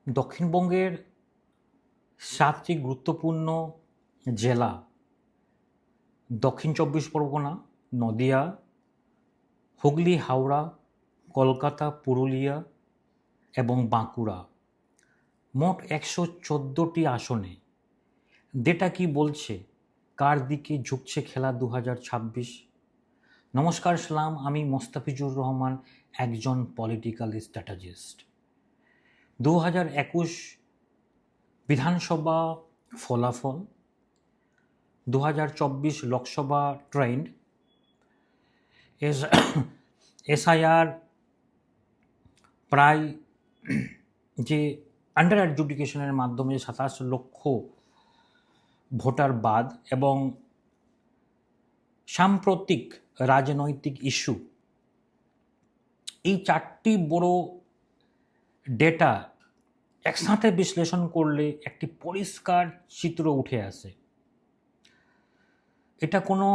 দক্ষিণবঙ্গের ৭টি গুরুত্বপূর্ণ জেলা দক্ষিণ চব্বিশ পরগনা, নদিয়া, হুগলি, হাওড়া, কলকাতা, পুরুলিয়া এবং বাঁকুড়া। মোট ১১৪টি আসনে ডেটা কি বলছে, কার দিকে ঝুঁকছে খেলা ২০২৬? নমস্কার, সালাম। আমি মোস্তাফিজুর রহমান, একজন পলিটিক্যাল স্ট্র্যাটেজিস্ট। ২০২১ বিধানসভা ফলাফল, ২০২৪ লোকসভা ট্রেন্ড, এসআইআর প্রায় যে আন্ডার অ্যাডজুডিকেশনের মাধ্যমে ২৭ লক্ষ ভোটার বাদ এবং সাম্প্রতিক রাজনৈতিক ইস্যু, এই ৪টি বড় ডেটা একসাথে বিশ্লেষণ করলে একটি পরিষ্কার চিত্র উঠে আসে। এটা কোনো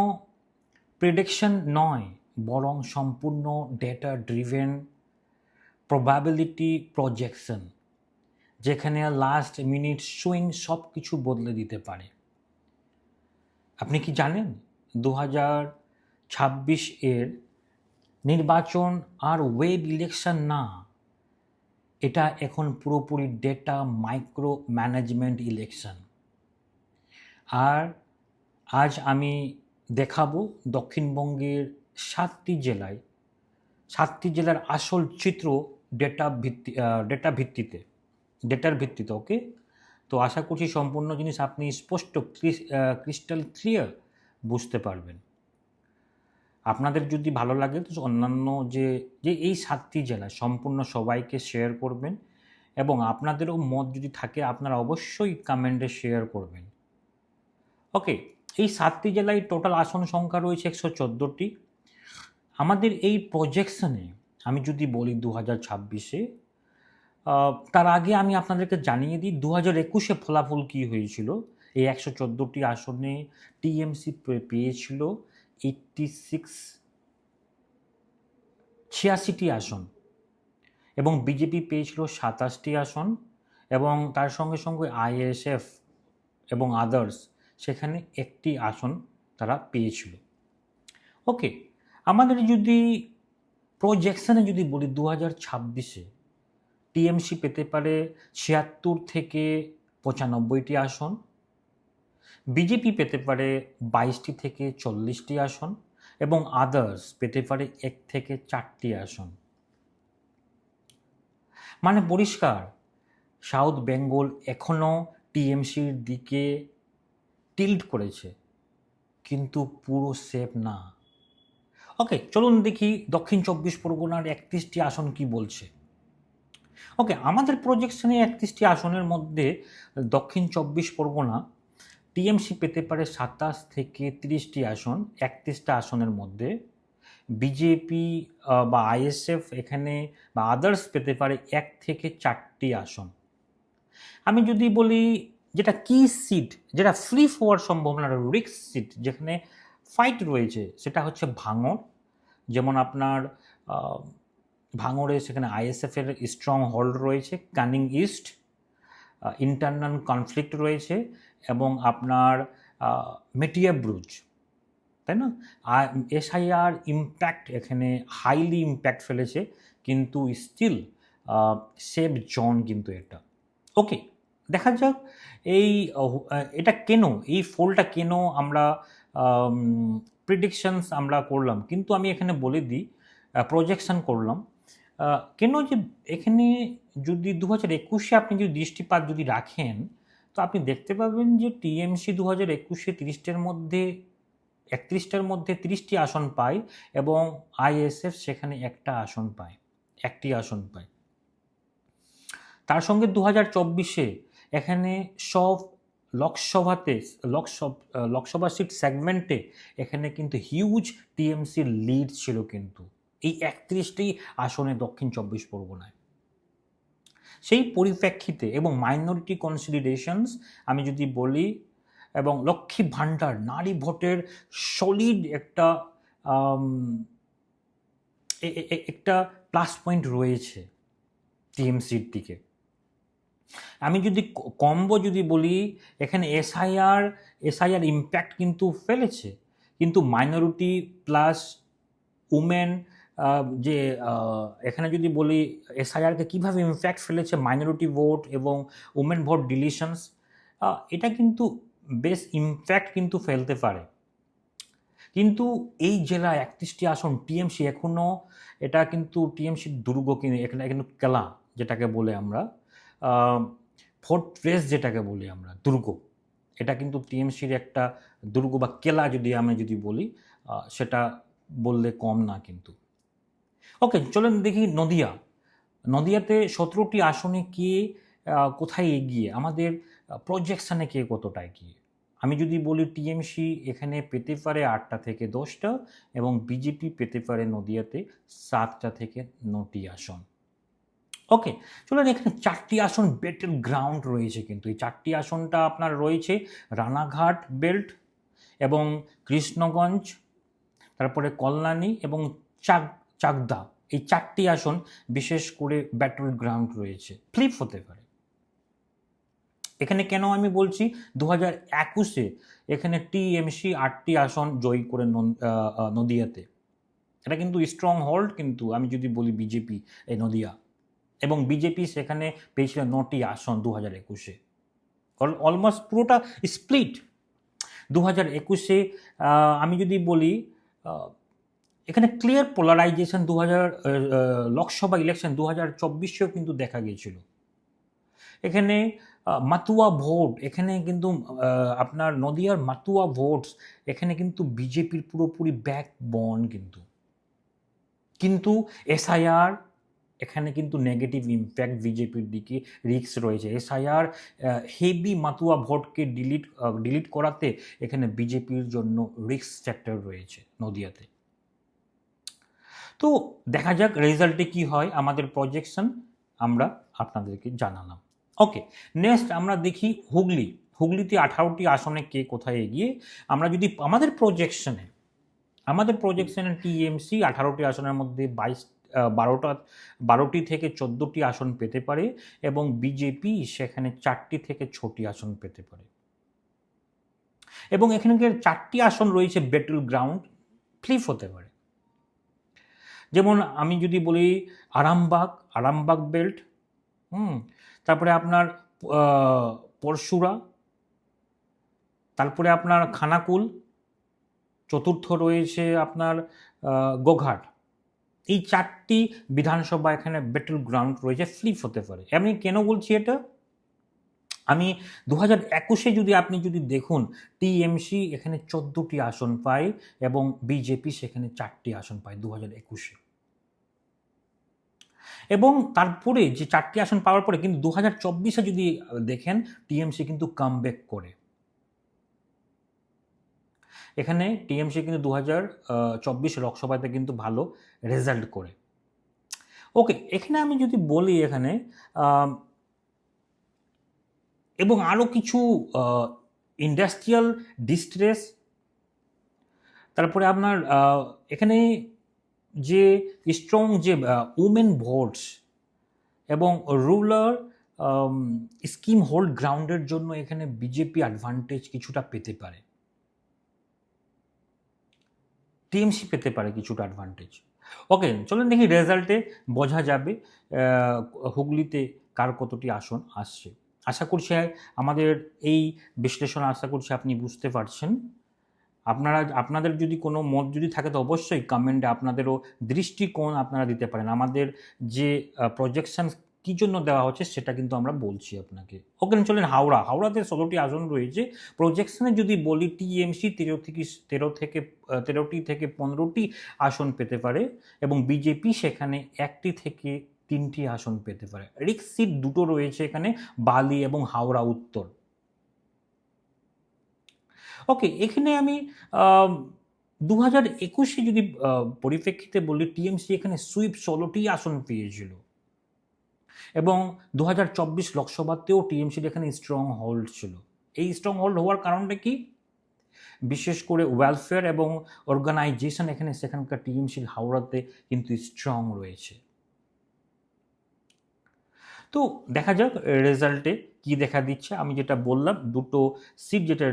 প্রেডিকশন নয়, বরং সম্পূর্ণ ডেটা ড্রিভেন প্রবাবিলিটি প্রজেকশন, যেখানে লাস্ট মিনিট সুইং সব কিছু বদলে দিতে পারে। আপনি কি জানেন ২০২৬ এর নির্বাচন আর ওয়েব ইলেকশন না, এটা এখন পুরোপুরি ডেটা মাইক্রো ম্যানেজমেন্ট ইলেকশন। আর আজ আমি দেখাবো দক্ষিণবঙ্গের 7টি জেলার আসল চিত্র ডেটার ভিত্তিতে। ওকে, তো আশা করছি সম্পূর্ণ জিনিস আপনি স্পষ্ট ক্রিস্টাল ক্লিয়ার বুঝতে পারবেন। আপনাদের যদি ভালো লাগে তো অন্যান্য যে এই 7টি জেলা সম্পূর্ণ সবাইকে শেয়ার করবেন, এবং আপনাদেরও মত যদি থাকে আপনারা অবশ্যই কমেন্টে শেয়ার করবেন। ওকে, এই 7টি জেলায় টোটাল আসন সংখ্যা রয়েছে ১১৪টি। আমাদের এই প্রজেকশনে আমি যদি বলি ২০২৬-এ, তার আগে আমি আপনাদেরকে জানিয়ে দিই ২০২১-এ ফলাফল কী হয়েছিল। এই ১১৪টি আসনে টিএমসি পেয়েছিল 86টি আসন, এবং বিজেপি পেয়েছিল ২৭টি আসন, এবং তার সঙ্গে সঙ্গে আইএসএফ এবং আদার্স সেখানে একটি আসন তারা পেয়েছিল। ওকে, আমাদের যদি প্রজেকশনে যদি বলি ২০২৬-এ টিএমসি পেতে পারে ৭৬ থেকে ৯৫টি আসন, বিজেপি পেতে পারে ২২টি থেকে ৪০টি আসন, এবং আদার্স পেতে পারে ১ থেকে ৪টি আসন। মানে পরিষ্কার, সাউথ বেঙ্গল এখনও টিএমসির দিকে টিল্ট করেছে, কিন্তু পুরো সেফ না। ওকে, চলুন দেখি দক্ষিণ চব্বিশ পরগনার ৩১টি আসন কি বলছে। ওকে, আমাদের প্রজেকশনে ৩১টি আসনের মধ্যে দক্ষিণ চব্বিশ পরগনা টিএমসি পেতে পারে ২৭ থেকে ৩০টি আসন। ৩১টা আসনের মধ্যে বিজেপি বা আইএসএফ এখানে বা আদার্স পেতে পারে ১ থেকে ৪টি আসন। আমি যদি বলি যেটা কি সিট, যেটা ফ্রি হওয়ার সম্ভাবনা, রিস্ক সিট যেখানে ফাইট রয়েছে, সেটা হচ্ছে ভাঙড়। যেমন আপনার ভাঙড়ে সেখানে আইএসএফের স্ট্রং হোল্ড রয়েছে, ক্যানিং ইস্ট, ইন্টারনাল কনফ্লিক্ট রয়েছে, এবং আপনার মেটিয়া ব্রুজ, তাই না? আর এসআইআর ইম্প্যাক্ট এখানে হাইলি ইম্প্যাক্ট ফেলেছে, কিন্তু স্টিল সেফ জোন কিন্তু এটা। ওকে, দেখা যাক এটা কেন, এই ফলটা কেন আমরা প্রিডিকশনস আমরা করলাম, কিন্তু আমি এখানে বলে দিই প্রজেকশন করলাম কেন। যে এখানে যদি ২০২১-এ আপনি যদি দৃষ্টিপাত যদি রাখেন, তো আপনি দেখতে পাবেন যে টিএমসি ২০২১-এ ৩১টার মধ্যে ৩০টি আসন পায়, এবং আইএসএফ সেখানে একটি আসন পায়। তার সঙ্গে ২০২৪-এ এখানে সব লোকসভা সিট সেগমেন্টে এখানে কিন্তু হিউজ টিএমসির লিড ছিল কিন্তু এই ৩১টি আসনে দক্ষিণ চব্বিশ পরগনায়। সেই পরিপ্রেক্ষিতে এবং মাইনরিটি কনসিডারেশনস আমি যদি বলি, এবং লক্ষ্মী ভাণ্ডার, নারী ভোটের সলিড একটা প্লাস পয়েন্ট রয়েছে টিএমসির দিকে। আমি যদি কম্বো যদি বলি, এখানে এসআইআর ইম্প্যাক্ট কিন্তু ফেলেছে, কিন্তু মাইনরিটি প্লাস উমেন, যে এখানে যদি বলি এসআইআরকে কীভাবে ইম্প্যাক্ট ফেলেছে মাইনরিটি ভোট এবং উমেন ভোট ডিলিশনস, এটা কিন্তু বেশ ইম্প্যাক্ট কিন্তু ফেলতে পারে। কিন্তু এই জেলা 31টি আসন টিএমসি এখনও, এটা কিন্তু টিএমসির দুর্গ, কিন্তু এখানে কিন্তু কেলা যেটাকে বলে আমরা, ফোর্ট্রেস যেটাকে বলি আমরা, দুর্গ, এটা কিন্তু টিএমসির একটা দুর্গ বা কেলা যদি আমি যদি বলি, সেটা বললে কম না কিন্তু। ওকে, চলেন দেখি নদিয়াতে 17টি আসনে কে কোথায় এগিয়ে, আমাদের প্রজেকশানে কে কতটা এগিয়ে। আমি যদি বলি টিএমসি এখানে পেতে পারে 8টা থেকে 10টা এবং বিজেপি পেতে পারে নদিয়াতে 7টা থেকে 9টি আসন। ওকে, চলুন এখানে 4টি আসন ব্যাটেল গ্রাউন্ড রয়েছে, কিন্তু এই 4টি আসনটা আপনার রয়েছে রানাঘাট বেল্ট এবং কৃষ্ণগঞ্জ, তারপরে কল্যাণী এবং চাকদা। এই 4টি আসন বিশেষ করে ব্যাটল গ্রাউন্ড রয়েছে, ফ্লিপ হতে পারে। এখানে কেন আমি বলছি, 2021-এ এখানে টিএমসি 8টি আসন জয়ী করে নদিয়াতে, এটা কিন্তু স্ট্রং হোল্ড, কিন্তু আমি যদি বলি বিজেপি এই নদিয়া, এবং বিজেপি সেখানে পেয়েছিল 9টি আসন 2021-এ, অলমোস্ট পুরোটা স্প্লিট। 2021-এ আমি যদি বলি এখানে ক্লিয়ার পোলারাইজেশন, লোকসভা ইলেকশন 2024-এও কিন্তু দেখা গিয়েছিল। এখানে মাতুয়া ভোট, এখানে কিন্তু আপনার নদিয়ার মাতুয়া ভোটস এখানে কিন্তু বিজেপির পুরোপুরি ব্যাকবোন, কিন্তু এসআইআর এখানে কিন্তু নেগেটিভ ইম্প্যাক্ট বিজেপির দিকে, রিস্ক রয়েছে। এসআইআর হেভি মাতুয়া ভোটকে ডিলিট করাতে এখানে বিজেপির জন্য রিস্ক ফ্যাক্টর রয়েছে নদিয়াতে। তো দেখা যাক রেজাল্টে কি হয়, আমাদের প্রজেকশন আমরা আপনাদেরকে জানালাম। ওকে, নেক্সট আমরা দেখি হুগলিতে 18টি আসনে কে কোথায় এগিয়ে। আমরা যদি আমাদের প্রজেকশনে টিএমসি 18টি আসনের মধ্যে 12টি থেকে 14টি আসন পেতে পারে এবং বিজেপি সেখানে 4টি থেকে 6টি আসন পেতে পারে, এবং এখানকার 4টি আসন রয়েছে ব্যাটল গ্রাউন্ড, ফ্লিপ হতে পারে। যেমন আমি যদি বলি আরামবাগ বেল্ট, তারপরে আপনার পরশুরা, তারপরে আপনার খানাকুল, চতুর্থ রয়েছে আপনার গোঘাট। এই 4টি বিধানসভা এখানে ব্যাটল গ্রাউন্ড রয়েছে, ফ্লিপ হতে পারে। আমি কেন বলছি এটা, আমি 2021-এ আপনি যদি দেখুন, টিএমসি এখানে 14টি আসন পায় এবং বিজেপি সেখানে 4টি আসন পায় 2021-এ, এবং তারপরে যে 4টি আসন পাওয়ার পরে কিন্তু 2024-এ যদি দেখেন টিএমসি কিন্তু কামব্যাক করে। এখানে টিএমসি কিন্তু 2024 লোকসভাতে কিন্তু ভালো রেজাল্ট করে। ওকে, এখানে আমি যদি বলি এখানে এবং আরও কিছু ইন্ডাস্ট্রিয়াল ডিস্ট্রেস, তারপরে আপনার এখানে যে স্ট্রং যে উমেন ভোটস এবং রুরাল স্কিম হোল্ড গ্রাউন্ডের জন্য এখানে বিজেপি অ্যাডভান্টেজ কিছুটা পেতে পারে, টিএমসি পেতে পারে কিছুটা অ্যাডভান্টেজ। ওকে, চলুন দেখি রেজাল্টে বোঝা যাবে হুগলিতে কার কতটি আসন আসছে। আশা করছি আমাদের এই বিশ্লেষণ আশা করছি আপনি বুঝতে পারছেন। আপনাদের যদি কোনো মত যদি থাকে তো অবশ্যই কমেন্টে আপনাদেরও দৃষ্টিকোণ আপনারা দিতে পারেন। আমাদের যে প্রজেকশন কী জন্য দেওয়া হচ্ছে সেটা কিন্তু আমরা বলছি আপনাকে। ওকে, চলেন হাওড়াতে 16টি আসন রয়েছে। প্রজেকশনে যদি বলি টিএমসি 13টি থেকে 15টি আসন পেতে পারে এবং বিজেপি সেখানে 1টি থেকে 3টি আসন পেতে পারে। রিস্ক সিট দুটো রয়েছে এখানে, বালি এবং হাওড়া উত্তর। ওকে, এখানে আমি 2021-এ যদি পরিপ্রেক্ষিতে বলি, টিএমসি এখানে সুইপ 16টি আসন পেয়েছিল এবং 2024 লোকসভাতেও টিএমসির এখানে স্ট্রং হোল্ড ছিল। এই স্ট্রং হোল্ড হওয়ার কারণটা কি, বিশেষ করে ওয়েলফেয়ার এবং অর্গানাইজেশন এখানে সেখানকার টিএমসির হাওড়াতে কিন্তু স্ট্রং রয়েছে। তো দেখা যাক রেজাল্টে কি দেখা দিচ্ছে। আমি যেটা বললাম, দুটো সিট যেটা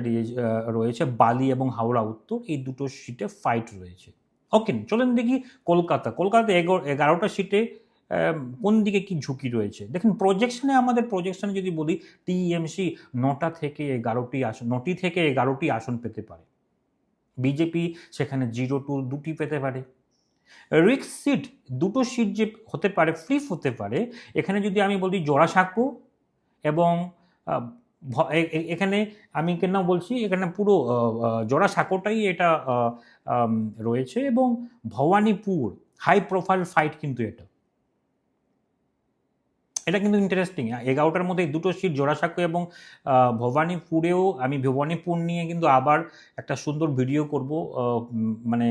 রয়েছে বালি এবং হাওড়া উত্তর, এই দুটো সিটে ফাইট রয়েছে। ওকে, চলেন দেখি কলকাতাতে 11টা সিটে কোন দিকে কি ঝুঁকি রয়েছে। দেখুন আমাদের প্রজেকশনে যদি বলি, টিএমসি 9টি থেকে 11টি আসন পেতে পারে। বিজেপি সেখানে 0-2 দুটি পেতে পারে। রিক্স সিট, দুটো সিট যে হতে পারে, ফ্লিপ হতে পারে। এখানে যদি আমি বলি জোড়াসাঁকো এবং এখানে আমি কেন বলছি, এখানে পুরো জোড়াসাঁকোটাই এটা রয়েছে, এবং ভবানীপুর হাই প্রোফাইল ফাইট কিন্তু এটা কিন্তু ইন্টারেস্টিং। 11টার মধ্যে দুটো সিট জোড়াসাঁকো এবং ভবানীপুরেও, আমি ভবানীপুর নিয়ে কিন্তু আবার একটা সুন্দর ভিডিও করব, মানে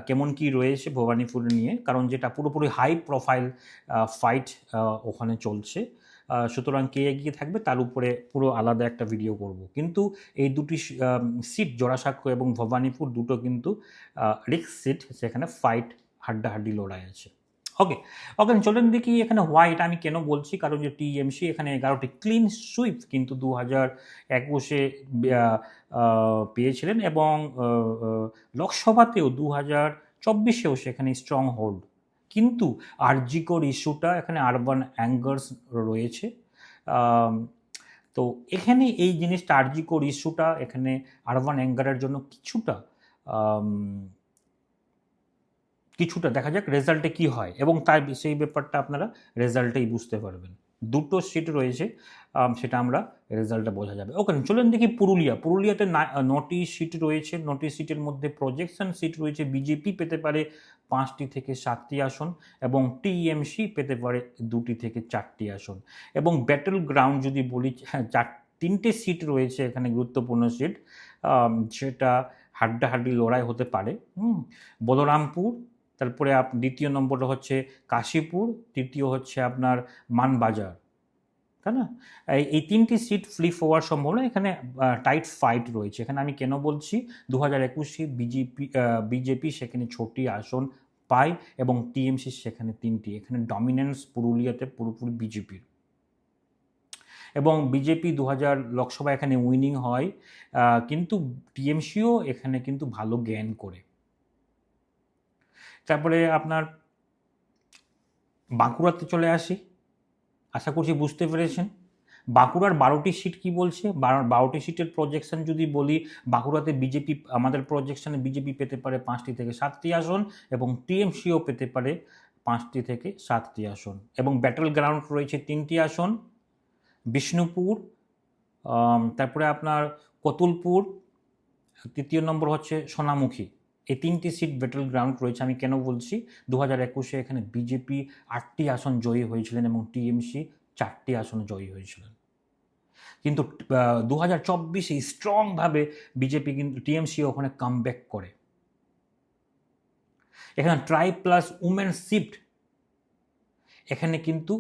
কেমন কি রয়েছে ভবানীপুর নিয়ে, কারণ যেটা পুরোপুরি হাই প্রোফাইল ফাইট ওখানে চলছে। সুতরাং কে এগিয়ে থাকবে তার উপরে পুরো আলাদা একটা ভিডিও করব। কিন্তু এই দুটি সিট জোড়াসাঁকো এবং ভবানীপুর দুটো কিন্তু রিক্স সিট, সেখানে ফাইট হাড্ডাহাড্ডি লড়াই আছে। ওকে, চলেন দেখি এখানে হোয়াইট আমি কেন বলছি, কারণ যে টিএমসি এখানে 11টি ক্লিন সুইপ কিন্তু 2021-এ পেয়েছিলেন, এবং লোকসভাতেও 2024-এও সেখানে স্ট্রং হোল্ড। কিন্তু আরজিকর ইস্যুটা এখানে আরবান অ্যাঙ্গার্স রয়েছে। তো এখানে এই জিনিসটা, আরজিকর ইস্যুটা এখানে আরবান অ্যাঙ্গারের জন্য কিছুটা দেখা যাক রেজাল্টে কি হয়, এবং তাই সেই ব্যাপারটা আপনারা রেজাল্টেই বুঝতে পারবেন। দুটো সিট রয়েছে, সেটা আমরা রেজাল্টে বোঝা যাবে। ওকে, চলেন দেখি পুরুলিয়াতে 9টি সিট রয়েছে। 9টি সিটের মধ্যে প্রজেকশন সিট রয়েছে। বিজেপি পেতে পারে 5টি থেকে 7টি আসন, এবং টিএমসি পেতে পারে 2টি থেকে 4টি আসন। এবং ব্যাটল গ্রাউন্ড যদি বলি, হ্যাঁ, 3টে সিট রয়েছে এখানে, গুরুত্বপূর্ণ সিট, সেটা হাড্ডাহাড্ডি লড়াই হতে পারে। বলরামপুর, তারপরে দ্বিতীয় নম্বরটা হচ্ছে কাশীপুর, তৃতীয় হচ্ছে আপনার মানবাজার, তাই না? এই 3টি সিট ফ্লিপ হওয়ার সম্ভাবনা, এখানে টাইট ফাইট রয়েছে। এখানে আমি কেন বলছি, 2021-এ বিজেপি সেখানে 6টি আসন পায়, এবং টিএমসি সেখানে 3টি। এখানে ডমিনেন্স পুরুলিয়াতে পুরোপুরি বিজেপির, এবং বিজেপি 2000 লোকসভা এখানে উইনিং হয়, কিন্তু টিএমসিও এখানে কিন্তু ভালো গেইন করে। তারপরে আপনার বাঁকুড়াতে চলে আসি, আশা করছি বুঝতে পেরেছেন। বাঁকুড়ার 12টি সিট কি বলছে, 12টি সিটের প্রজেকশন যদি বলি, বাঁকুড়াতে বিজেপি, আমাদের প্রজেকশনে বিজেপি পেতে পারে 5টি থেকে 7টি আসন, এবং টিএমসিও পেতে পারে 5টি থেকে 7টি আসন। এবং ব্যাটল গ্রাউন্ড রয়েছে 3টি আসন, বিষ্ণুপুর, তারপরে আপনার কতুলপুর, তৃতীয় নম্বর হচ্ছে সোনামুখী। এই 3টি সিট ব্যাটল গ্রাউন্ড রয়েছে। আমি কেন বলছি, 2021-এ এখানে বিজেপি 8টি আসন জয়ী হয়েছিলেন, এবং টিএমসি 4টি আসন জয়ী হয়েছিলেন। কিন্তু 2024-এ স্ট্রংভাবে বিজেপি, কিন্তু টিএমসি ওখানে কামব্যাক করে। এখানে ট্রাই প্লাস উমেন শিফট, এখানে কিন্তু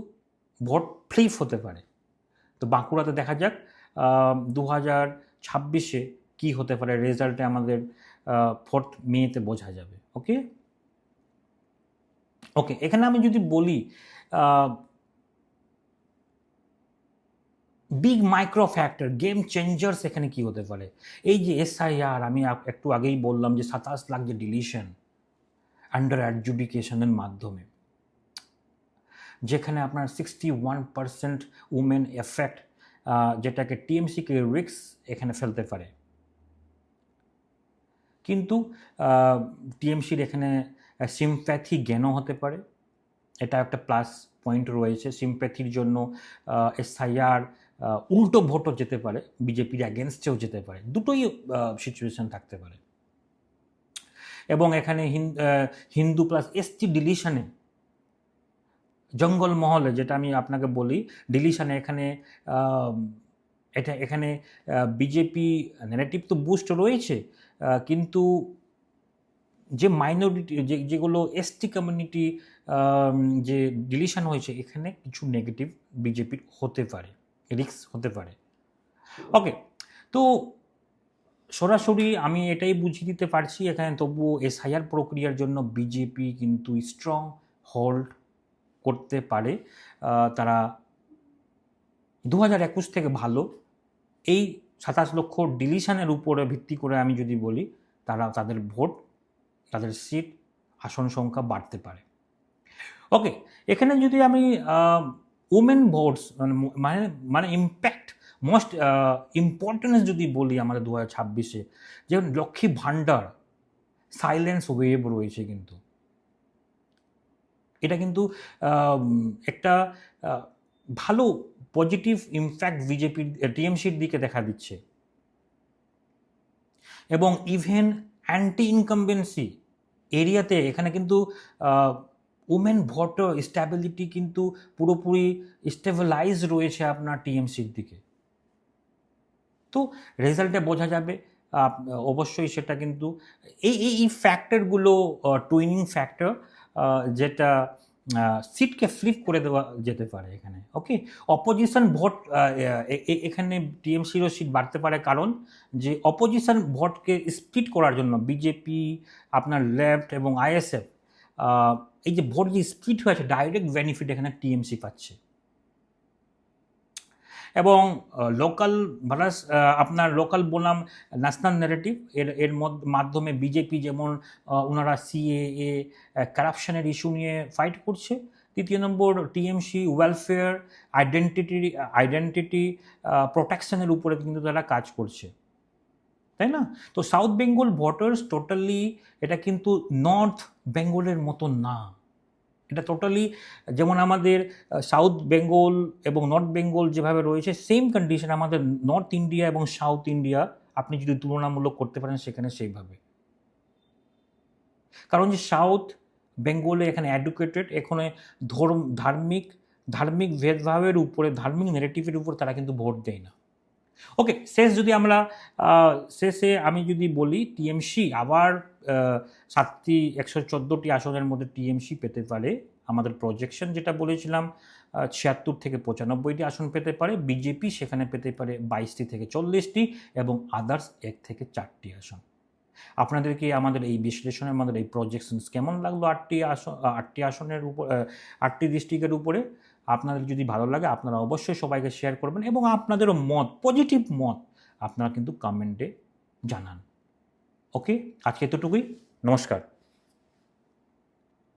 ভোট ফ্লিপ হতে পারে। তো বাঁকুড়াতে দেখা যাক 2026-এ কি হতে পারে, রেজাল্টে আমাদের 4 মেতে বোঝা যাবে। ওকে, এখানে আমি যদি বলি big micro factor, game changers এখানে কি হতে পারে। এই যে এসআইআর, আমি একটু আগেই বললাম যে 27 লাখ যে ডিলিশন আন্ডার অ্যাডজুডিকেশনের মাধ্যমে, যেখানে আপনার 61% উমেন এফেক্ট, যেটাকে টিএমসিকে রিস্ক এখানে ফেলতে পারে। কিন্তু টিএমসির এখানে সিম্প্যাথি গেনও হতে পারে, এটা একটা প্লাস পয়েন্ট রয়েছে। সিম্প্যাথির জন্য এসআইআর উল্টো ভোটও যেতে পারে, বিজেপির অ্যাগেনস্টেও যেতে পারে, দুটোই সিচুয়েশন থাকতে পারে। এবং এখানে হিন্দু প্লাস এসটি ডিলিশনে, জঙ্গলমহলে, যেটা আমি আপনাকে বলি, ডিলিশনে এখানে বিজেপি ন্যারেটিভ তো বুস্ট রয়েছে, কিন্তু যে মাইনরিটি, যেগুলো এসটি কমিউনিটি যে ডিলিশন হয়েছে, এখানে কিছু নেগেটিভ বিজেপির হতে পারে, রিস্ক হতে পারে। ওকে, তো সরাসরি আমি এটাই বুঝিয়ে দিতে পারছি এখানে, তবুও এসআইআর প্রক্রিয়ার জন্য বিজেপি কিন্তু স্ট্রং হোল্ড করতে পারে। তারা 2021 থেকে ভালো। এই 27 লক্ষ ডিলিশনের উপরে ভিত্তি করে আমি যদি বলি, তাদের ভোট, তাদের সিট, আসন সংখ্যা বাড়তে পারে। ওকে, এখানে যদি আমি ওমেন ভোটস মানে মানে ইম্প্যাক্ট, মোস্ট ইম্পর্টেন্স যদি বলি আমাদের 2026-এ, যেমন লক্ষ্মী ভাণ্ডার, সাইলেন্স ওয়েভ রয়েছে কিন্তু। এটা কিন্তু একটা ভালো পজিটিভ ইম্প্যাক্ট বিজেপির টিএমসির দিকে দেখা দিচ্ছে। এবং ইভেন অ্যান্টি ইনকামবেন্সি এরিয়াতে এখানে কিন্তু উমেন ভোটার স্ট্যাবিলিটি কিন্তু পুরোপুরি স্টেবিলাইজ রয়েছে আপনার টিএমসির দিকে। তো রেজাল্টে বোঝা যাবে অবশ্যই সেটা কিন্তু এই ফ্যাক্টরগুলো টুইনিং ফ্যাক্টর, যেটা সিটকে ফ্লিপ করে দেওয়া যেতে পারে এখানে। ওকে, অপোজিশন ভোট এখানে টিএমসিরও সিট বাড়তে পারে, কারণ যে অপোজিশন ভোটকে স্প্লিট করার জন্য বিজেপি, আপনার লেফট এবং আইএসএফ, এই যে ভোট যে স্প্লিট হয়েছে, ডাইরেক্ট বেনিফিট এখানে টিএমসি পাচ্ছে। এবং লোকাল ভার্সাস আপনার লোকাল বনাম ন্যাশনাল ন্যারেটিভ এর মাধ্যমে বিজেপি যেমন ওনারা সিএএ কারাপশনের ইস্যু নিয়ে ফাইট করছে, তৃতীয় নম্বর টিএমসি ওয়েলফেয়ার, আইডেন্টিটি প্রোটেকশনের উপরে কিন্তু তারা কাজ করছে, তাই না? তো সাউথ বেঙ্গল ভোটার্স টোটালি এটা কিন্তু নর্থ বেঙ্গলের মতো না। এটা টোটালি যেমন আমাদের সাউথ বেঙ্গল এবং নর্থ বেঙ্গল যেভাবে রয়েছে, সেম কন্ডিশন আমাদের নর্থ ইন্ডিয়া এবং সাউথ ইন্ডিয়া আপনি যদি তুলনামূলক করতে পারেন সেখানে সেইভাবে। কারণ যে সাউথ বেঙ্গলে এখানে এডুকেটেড, এখানে ধার্মিক ভেদভাবের উপরে, ধার্মিক নেগেটিভের উপর তারা কিন্তু ভোট দেয় না। ওকে, শেষে আমি যদি বলি টিএমসি আবার 114টি আসনের মধ্যে টিএমসি পেতে পারে। আমাদের প্রজেকশন যেটা বলেছিলাম 76 থেকে 95টি আসন পেতে পারে, বিজেপি সেখানে পেতে পারে 22টি থেকে 40টি, এবং আদার্স 1 থেকে 4টি আসন। আপনাদেরকে আমাদের এই বিশ্লেষণের, আমাদের এই প্রজেকশনস কেমন লাগলো 8টি আসনের উপর, 8টি ডিস্ট্রিক্টের উপরে? আপনাদের যদি ভালো লাগে আপনারা অবশ্যই সবাইকে শেয়ার করবেন, এবং আপনাদেরও মত, পজিটিভ মত আপনারা কিন্তু কমেন্টে জানান। ওকে, আজকে এতটুকুই। নমস্কার।